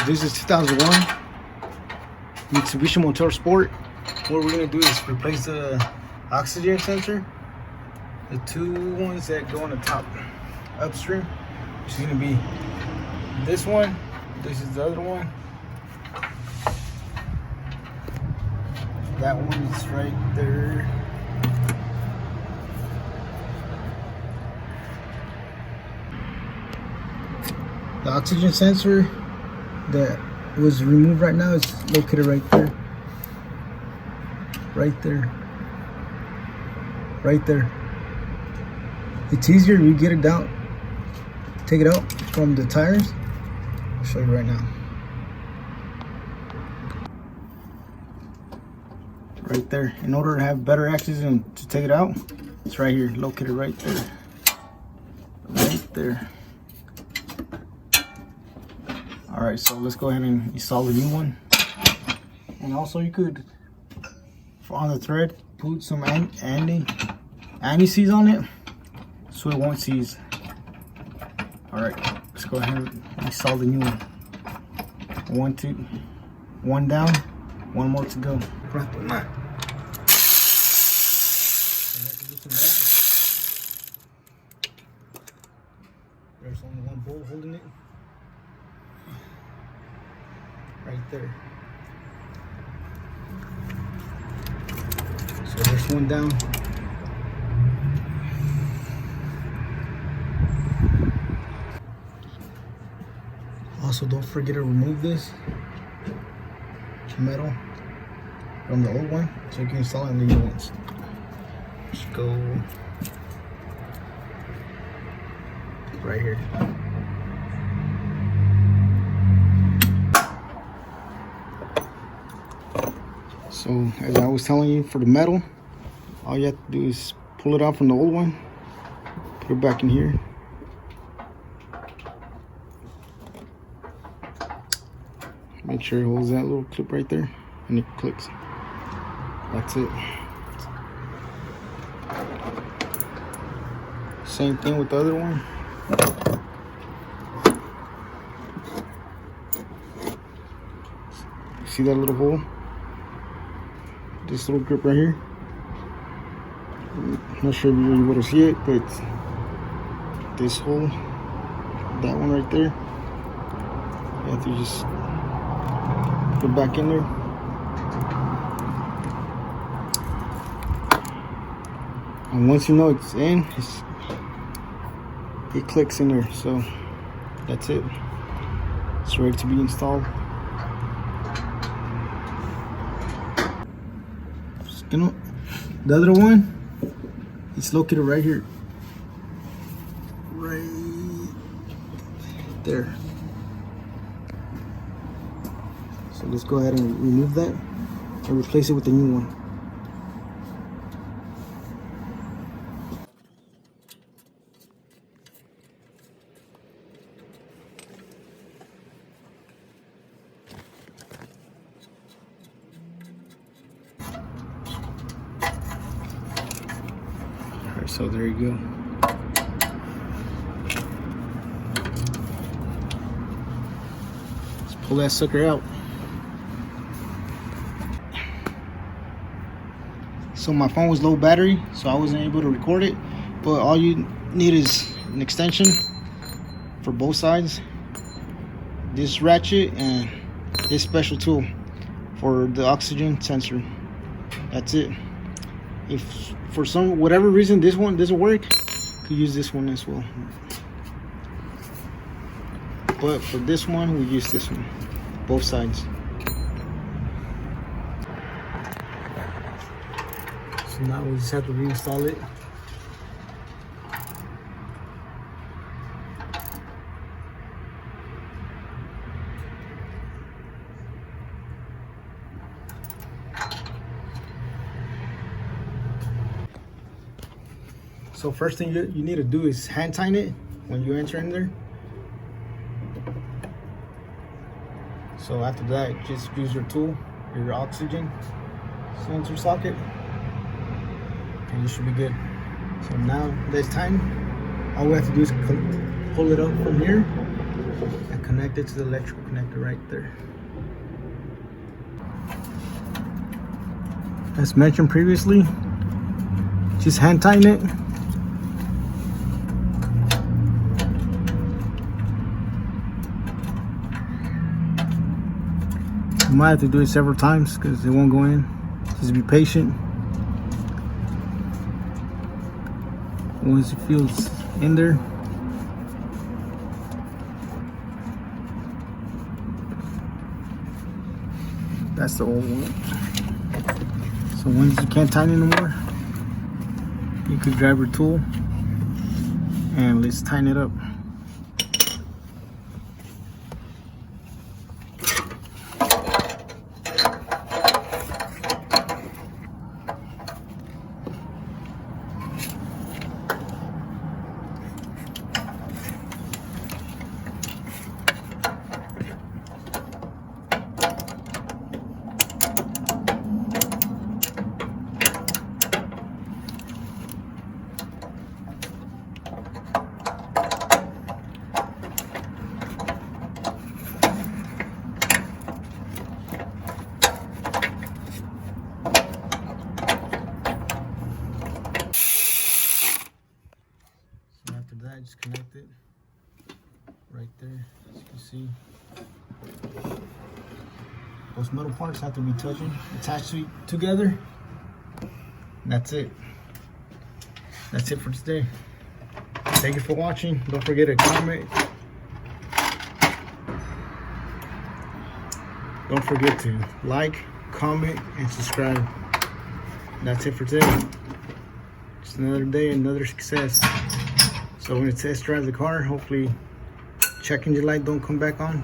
This is 2001 Mitsubishi Montero Sport. What we're gonna do is replace the oxygen sensor, the two ones that go on the top upstream, which is gonna be this one. This is the other one. That one is right there. The oxygen sensor that was removed right now is located right there. Right there. Right there. It's easier if you get it down, take it out from the tires. I'll show you right now. Right there. In order to have better access and to take it out, it's right here, located right there. Right there. Alright, so let's go ahead and install the new one. And also you could, on the thread, put some anti-seize on it so it won't seize. Alright, let's go ahead and install the new one. One down, one more to go. Drop the nut. There's only one bolt holding it. Right there. So there's one down. Also, don't forget to remove this metal from the old one so you can install it in the new ones. Let's go right here. So as I was telling you, for the metal, all you have to do is pull it out from the old one, put it back in here. Make sure it holds that little clip right there, and it clicks. That's it. Same thing with the other one. See that little hole? This little grip right here. I'm not sure if you would have seen it, but this hole, that one right there, you have to just put it back in there. And once you know it's in, it clicks in there. So that's it. It's ready to be installed. The other one, it's located right here, right there. So let's go ahead and remove that and replace it with the new one. So there you go. Let's pull that sucker out. So my phone was low battery, so I wasn't able to record it. But all you need is an extension for both sides, this ratchet, and this special tool for the oxygen sensor. That's it. If for whatever reason this one doesn't work, you could use this one as well. But for this one, we use this one, both sides. So now we just have to reinstall it. So first thing you need to do is hand tighten it when you enter in there. So after that, just use your tool, your oxygen sensor socket, and you should be good. So now that's tightened. All we have to do is pull it up from here and connect it to the electrical connector right there. As mentioned previously, just hand tighten it. You might have to do it several times because it won't go in. Just be patient. Once it feels in there, that's the old one. So once you can't tighten anymore, you could grab your tool and let's tighten it up. Just connect it right there. As you can see, those metal parts have to be attached together. And that's it. That's it for today. Thank you for watching. Don't forget to comment. Don't forget to like, comment, and subscribe. That's it for today. Just another day, another success. So when it test drive the car, hopefully check engine light don't come back on.